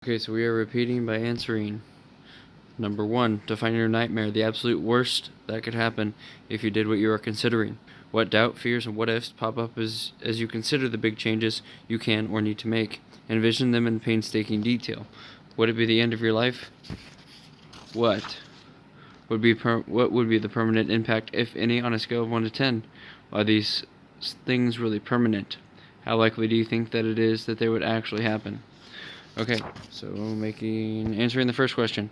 Okay, so we are repeating by answering. Number 1, define your nightmare, the absolute worst that could happen if you did what you are considering. What doubt, fears, and what ifs pop up as you consider the big changes you can or need to make? Envision them in painstaking detail. Would it be the end of your life? What what would be the permanent impact, if any, on a scale of 1 to 10? Are these things really permanent? How likely do you think that it is that they would actually happen? Okay, so answering the first question.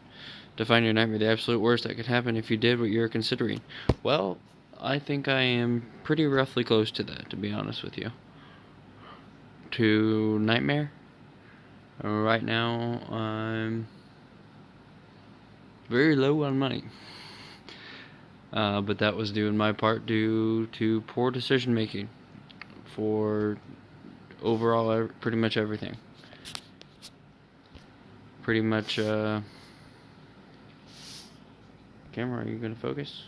Define your nightmare, the absolute worst that could happen if you did what you're considering. Well, I think I am pretty roughly close to that, to be honest with you. To nightmare? Right now, I'm very low on money. But that was due in my part due to poor decision making for overall pretty much everything. Pretty much, camera, are you going to focus?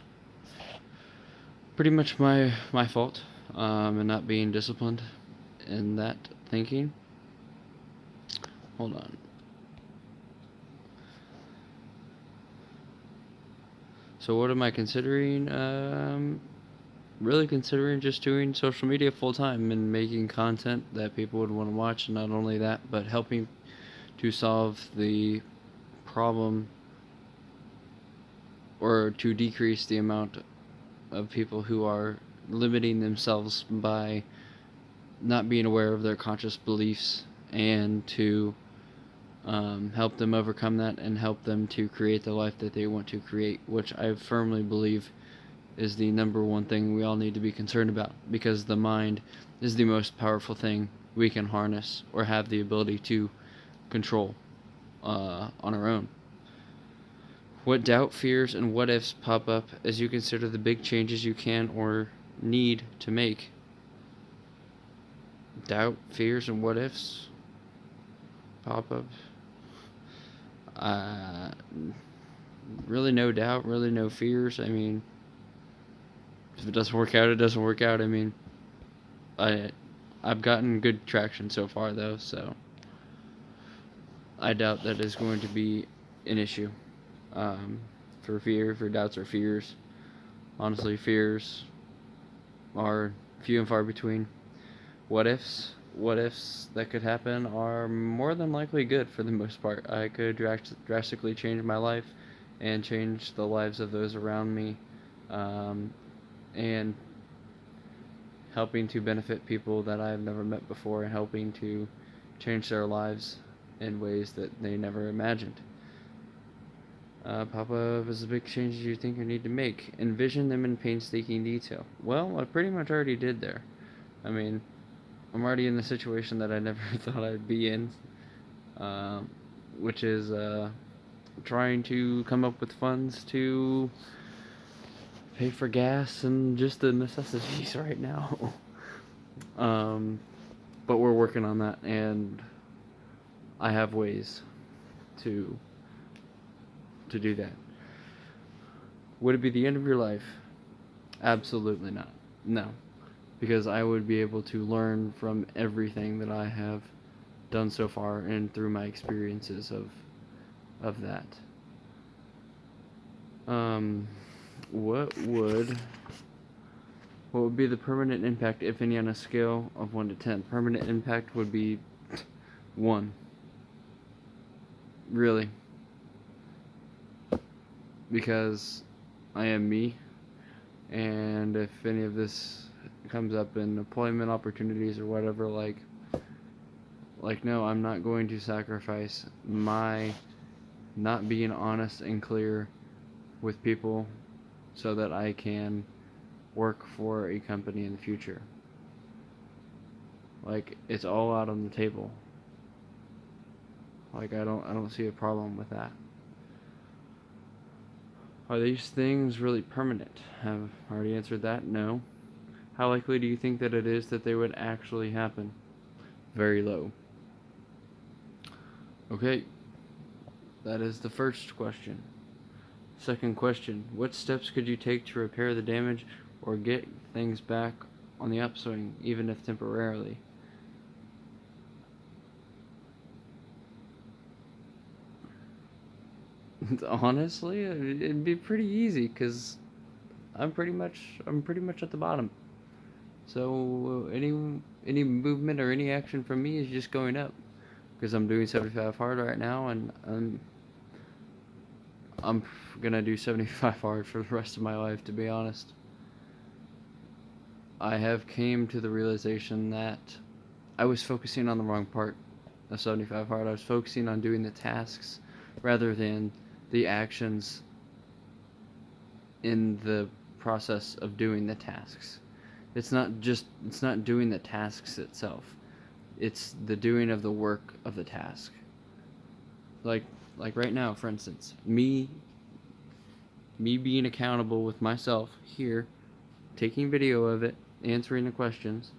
Pretty much my fault, and not being disciplined in that thinking. Hold on. So what am I considering? Really considering just doing social media full time and making content that people would want to watch, and not only that, but helping to solve the problem or to decrease the amount of people who are limiting themselves by not being aware of their conscious beliefs, and to help them overcome that and help them to create the life that they want to create, which I firmly believe is the number one thing we all need to be concerned about, because the mind is the most powerful thing we can harness or have the ability to control on our own. What doubt, fears, and what ifs pop up as you consider the big changes you can or need to make? Doubt, fears, and what ifs pop up. Really no doubt, really no fears. I mean, if it doesn't work out, it doesn't work out. I mean, I've gotten good traction so far, though, so I doubt that is going to be an issue. For doubts or fears. Honestly, fears are few and far between. What ifs that could happen are more than likely good for the most part. I could drastically change my life and change the lives of those around me, and helping to benefit people that I've never met before, and helping to change their lives in ways that they never imagined. Pop up as the big changes you think you need to make. Envision them in painstaking detail. Well, I pretty much already did there. I mean, I'm already in the situation that I never thought I'd be in, which is trying to come up with funds to pay for gas and just the necessities right now. But we're working on that, and I have ways to do that. Would it be the end of your life? Absolutely not. No. Because I would be able to learn from everything that I have done so far and through my experiences of that. What would be the permanent impact, if any, on a scale of 1 to 10? Permanent impact would be 1. Really. Because I am me, and if any of this comes up in employment opportunities or whatever, like no, I'm not going to sacrifice my not being honest and clear with people so that I can work for a company in the future. Like, it's all out on the table. Like, I don't see a problem with that. Are these things really permanent? Have already answered that. No. How likely do you think that it is that they would actually happen? Very low. Okay, that is the first question. Second question, what steps could you take to repair the damage or get things back on the upswing, even if temporarily? Honestly, it'd be pretty easy because I'm pretty much at the bottom. So any movement or any action from me is just going up because I'm doing 75 hard right now, and I'm gonna do 75 hard for the rest of my life. To be honest, I have came to the realization that I was focusing on the wrong part of 75 hard. I was focusing on doing the tasks rather than the actions in the process of doing the tasks. It's not doing the tasks itself. It's the doing of the work of the task. Like like right now, for instance, me being accountable with myself here, taking video of it, answering the questions,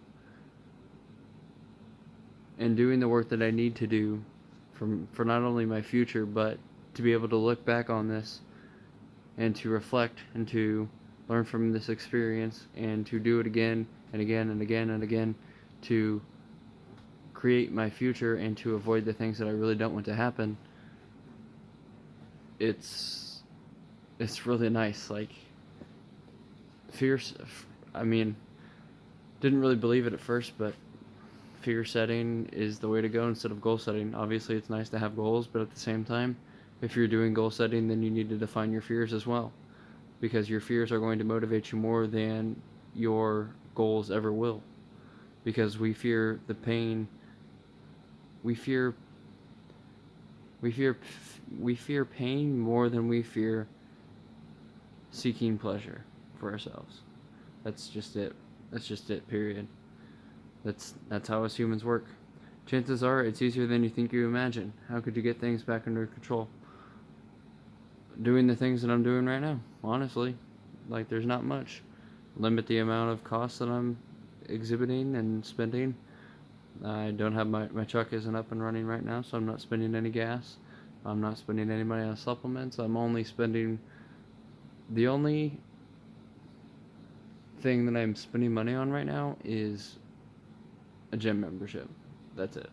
and doing the work that I need to do for not only my future but to be able to look back on this and to reflect and to learn from this experience and to do it again and again and again and again to create my future and to avoid the things that I really don't want to happen. It's really nice. Like, fierce. I mean, didn't really believe it at first, but fear setting is the way to go instead of goal setting. Obviously, it's nice to have goals, but at the same time, if you're doing goal setting, then you need to define your fears as well, because your fears are going to motivate you more than your goals ever will. Because we fear the pain. We fear we fear we fear pain more than we fear seeking pleasure for ourselves. That's just it. That's just it. Period. That's how us humans work. Chances are it's easier than you think you imagine. How could you get things back under control? Doing the things that I'm doing right now. Honestly, like, there's not much. Limit the amount of costs that I'm exhibiting and spending. I don't have my truck isn't up and running right now, so I'm not spending any gas. I'm not spending any money on supplements. I'm only spending the only thing that I'm spending money on right now is a gym membership. That's it.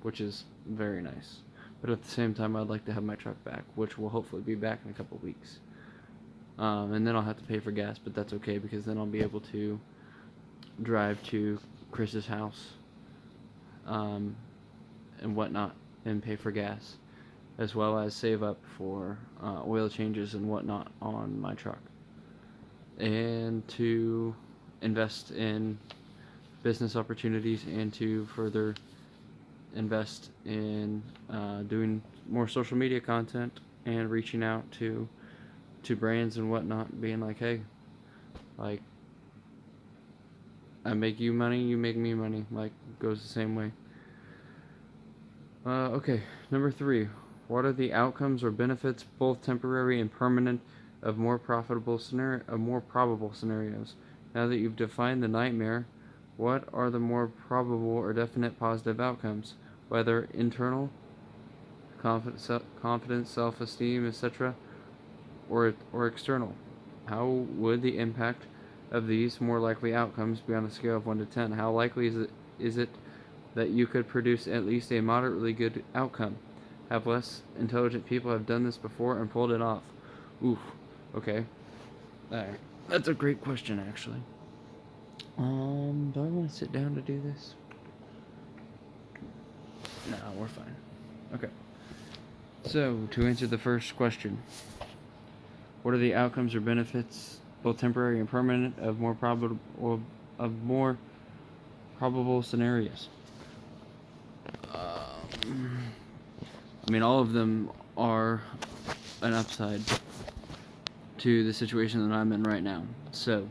Which is very nice. But at the same time, I'd like to have my truck back, which will hopefully be back in a couple weeks. And then I'll have to pay for gas, but that's okay because then I'll be able to drive to Chris's house and whatnot and pay for gas, as well as save up for oil changes and whatnot on my truck, and to invest in business opportunities and to further invest in doing more social media content and reaching out to brands and whatnot, being like, hey, like, I make you money, you make me money, like, goes the same way. Okay, number 3. What are the outcomes or benefits, both temporary and permanent, of more probable scenarios? Now that you've defined the nightmare, what are the more probable or definite positive outcomes, whether internal, confidence, self-esteem, etc., or external? How would the impact of these more likely outcomes be on a scale of 1 to 10? How likely is it that you could produce at least a moderately good outcome? Have less intelligent people have done this before and pulled it off? Oof. Okay. Alright. That's a great question, actually. Do I want to sit down to do this? No, we're fine. Okay. So, to answer the first question, what are the outcomes or benefits, both temporary and permanent, of more probable scenarios? I mean, all of them are an upside to the situation that I'm in right now. So,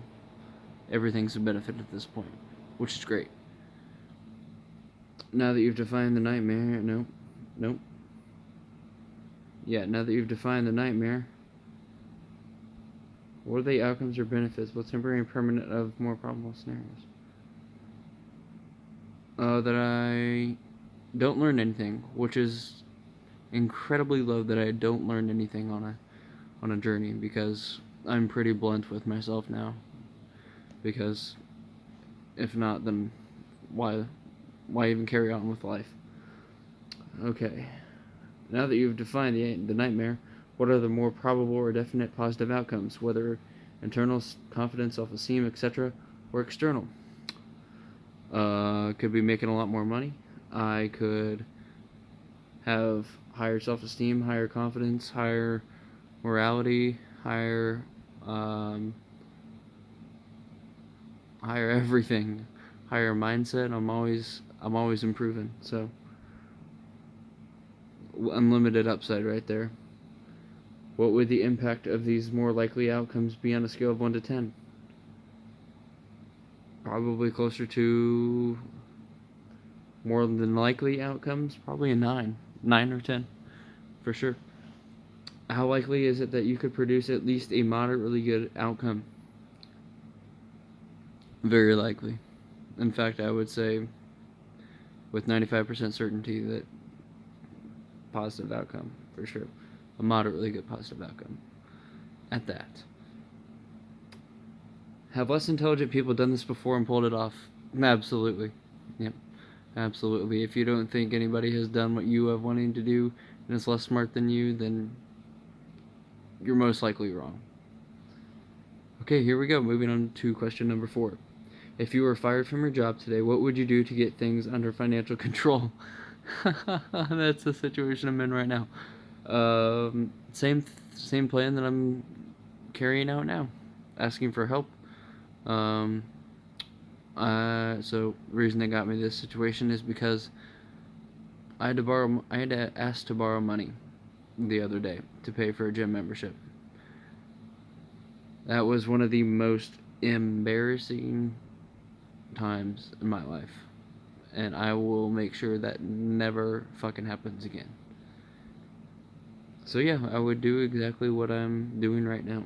everything's a benefit at this point, which is great. Now that you've defined the nightmare, nope. Yeah, now that you've defined the nightmare, what are the outcomes or benefits, both temporary and permanent, of more probable scenarios? That I don't learn anything, which is incredibly low that I don't learn anything on a journey, because I'm pretty blunt with myself now. Because if not, then why even carry on with life? Okay. Now that you've defined the nightmare, what are the more probable or definite positive outcomes, whether internal, confidence, self-esteem, etc., or external? Could be making a lot more money. I could have higher self-esteem, higher confidence, higher morality, higher higher everything, higher mindset. I'm always improving. So unlimited upside right there. What would the impact of these more likely outcomes be on a scale of 1 to 10? Probably closer to more than likely outcomes, probably a 9. 9 or 10, for sure. How likely is it that you could produce at least a moderately good outcome? Very likely. In fact, I would say with 95% certainty that positive outcome, for sure. A moderately good positive outcome. At that. Have less intelligent people done this before and pulled it off? Absolutely. Yep. Absolutely. If you don't think anybody has done what you have wanting to do and is less smart than you, then you're most likely wrong. Okay, here we go. Moving on to question number 4. If you were fired from your job today, what would you do to get things under financial control? That's the situation I'm in right now. Same plan that I'm carrying out now. Asking for help. So the reason that got me this situation is because I had to ask to borrow money the other day to pay for a gym membership. That was one of the most embarrassing times in my life, and I will make sure that never fucking happens again. So yeah, I would do exactly what I'm doing right now.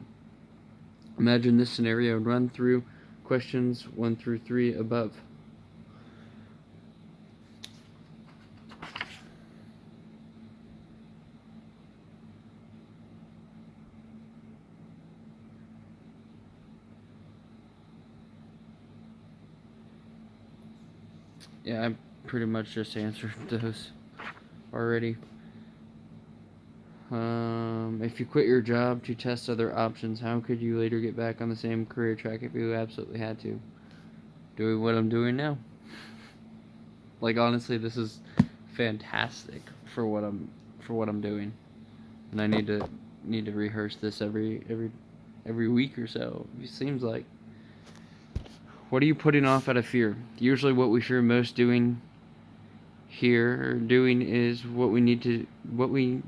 Imagine this scenario and run through questions 1 through 3 above. Yeah, I pretty much just answered those already. If you quit your job to test other options, how could you later get back on the same career track if you absolutely had to? Doing what I'm doing now. Like, honestly, this is fantastic for what I'm doing, and I need to rehearse this every week or so. It seems like. What are you putting off out of fear? Usually, what we fear most doing is what we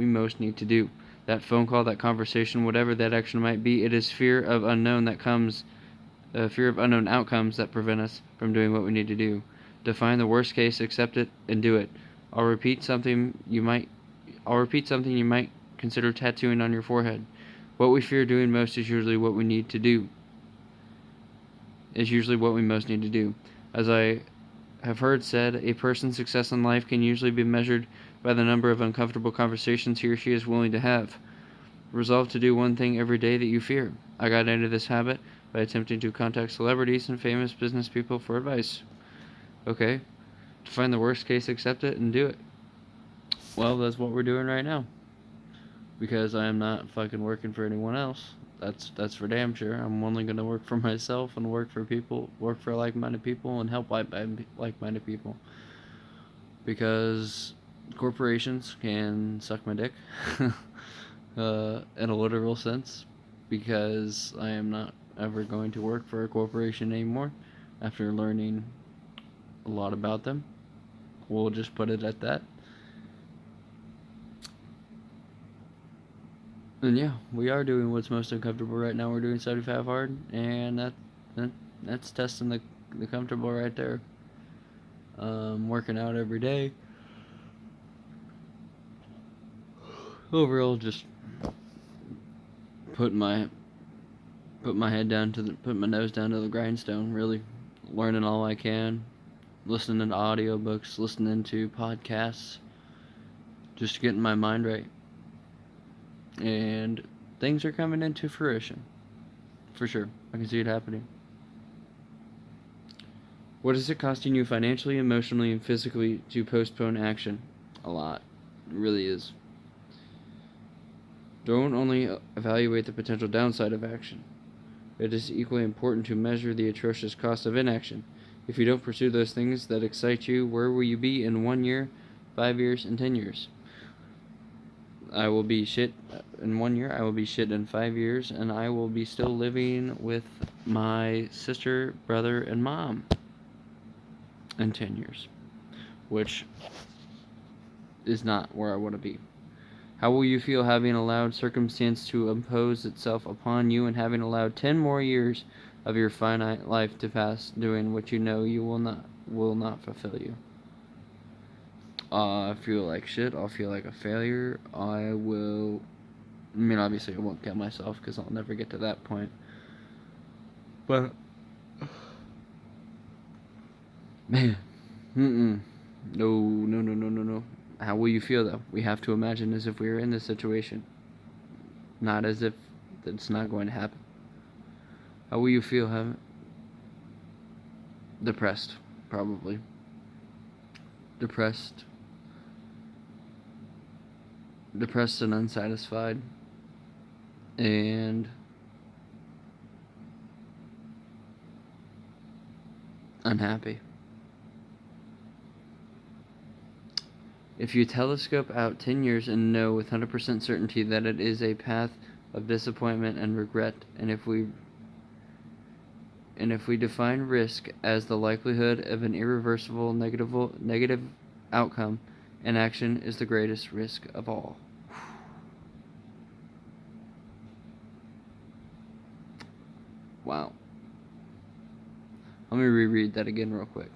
most need to do. That phone call, that conversation, whatever that action might be, it is fear of unknown outcomes that prevent us from doing what we need to do. Define the worst case, accept it, and do it. I'll repeat something you might consider tattooing on your forehead. What we fear doing most is usually what we need to do. Is usually what we most need to do. As I have heard said, a person's success in life can usually be measured by the number of uncomfortable conversations he or she is willing to have. Resolve to do one thing every day that you fear. I got into this habit by attempting to contact celebrities and famous business people for advice. Okay, to find the worst case, accept it, and do it. Well, that's what we're doing right now. Because I am not fucking working for anyone else. That's for damn sure. I'm only going to work for myself and work for like-minded people, and help like-minded people. Because corporations can suck my dick, in a literal sense, because I am not ever going to work for a corporation anymore after learning a lot about them. We'll just put it at that. And yeah, we are doing what's most uncomfortable right now. We're doing 75 hard, and that's testing the comfortable right there. Working out every day. Overall, just put my nose down to the grindstone. Really, learning all I can, listening to audiobooks, listening to podcasts, just getting my mind right. And things are coming into fruition. For sure. I can see it happening. What is it costing you financially, emotionally, and physically to postpone action? A lot. It really is. Don't only evaluate the potential downside of action. It is equally important to measure the atrocious cost of inaction. If you don't pursue those things that excite you, where will you be in 1 year, 5 years, and 10 years? I will be shit in 1 year, I will be shit in 5 years, and I will be still living with my sister, brother, and mom in 10 years, which is not where I want to be. How will you feel having allowed circumstance to impose itself upon you and having allowed 10 more years of your finite life to pass doing what you know you will not fulfill you? I feel like shit. I'll feel like a failure. I mean, obviously I won't kill myself because I'll never get to that point. But, man, no. How will you feel, though? We have to imagine as if we were in this situation, not as if it's not going to happen. How will you feel? Depressed, probably. Depressed and unsatisfied, and unhappy. If you telescope out 10 years and know with 100% certainty that it is a path of disappointment and regret, and if we define risk as the likelihood of an irreversible negative outcome, inaction is the greatest risk of all. Wow. Let me reread that again real quick.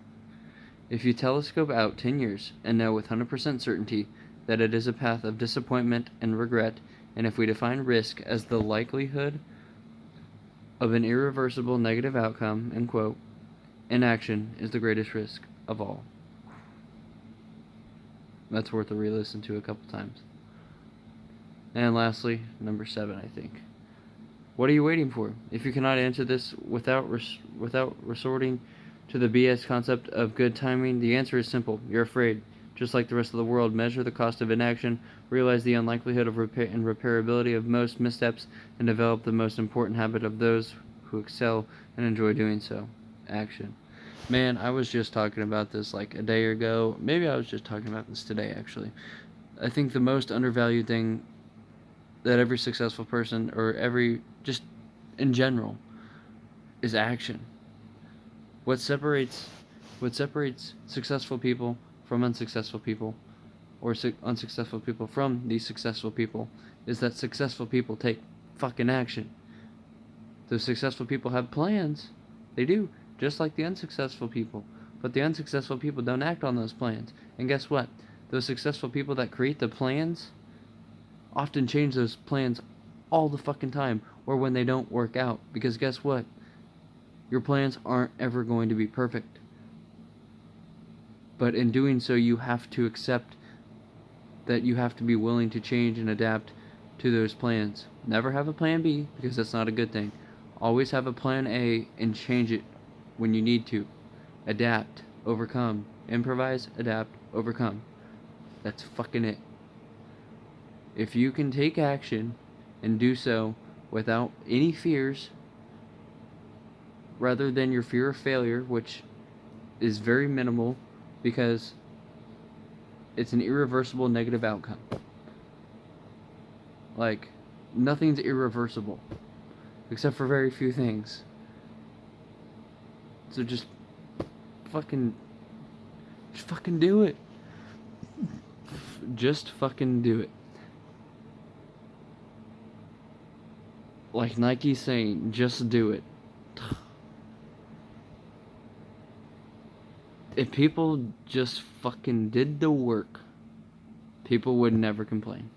If you telescope out 10 years and know with 100% certainty that it is a path of disappointment and regret, and if we define risk as the likelihood of an irreversible negative outcome, end quote, inaction is the greatest risk of all. That's worth a re-listen to a couple times. And lastly, number 7, I think. What are you waiting for? If you cannot answer this without resorting to the BS concept of good timing, the answer is simple. You're afraid. Just like the rest of the world, measure the cost of inaction, realize the unlikelihood of repairability of most missteps, and develop the most important habit of those who excel and enjoy doing so: action. Man, I was just talking about this like a day ago. Maybe I was just talking about this today, actually. I think the most undervalued thing that every successful person, or just in general, is action. What separates successful people from unsuccessful people, or unsuccessful people from these successful people, is that successful people take fucking action. Those successful people have plans. They do, just like the unsuccessful people. But the unsuccessful people don't act on those plans. And guess what? Those successful people that create the plans often change those plans all the fucking time, or when they don't work out. Because guess what? Your plans aren't ever going to be perfect. But in doing so, you have to accept that you have to be willing to change and adapt to those plans. Never have a plan B, because that's not a good thing. Always have a plan A and change it when you need to. Adapt, overcome, improvise, adapt, overcome. That's fucking it. If you can take action and do so without any fears, rather than your fear of failure, which is very minimal because it's an irreversible negative outcome. Like, nothing's irreversible except for very few things. So just fucking do it. Just fucking do it. Like Nike's saying, just do it. If people just fucking did the work, people would never complain.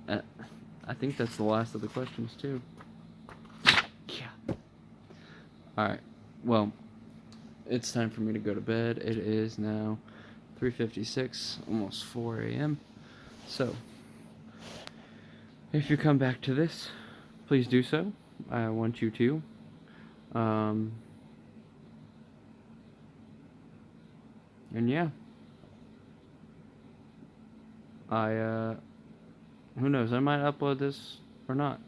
I think that's the last of the questions, too. Yeah. Alright. Well, it's time for me to go to bed. It is now 3:56, almost 4 a.m. So, if you come back to this, please do so. I want you to. And yeah. I who knows, I might upload this or not.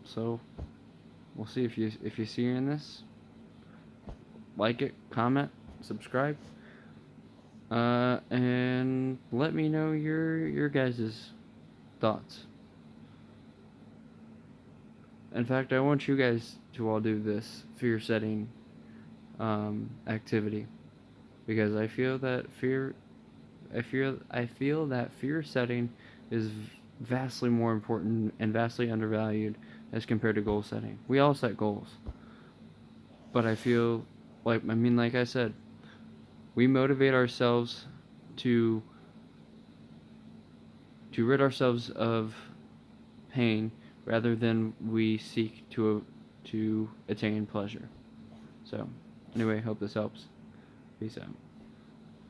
So we'll see. If you see in this, like it, comment, subscribe, and let me know your guys' thoughts. In fact, I want you guys to all do this fear setting activity, because I feel that fear setting is vastly more important and vastly undervalued as compared to goal setting. We all set goals, but I feel like I said, we motivate ourselves to rid ourselves of pain rather than we seek to attain pleasure. So, anyway, hope this helps. Peace out.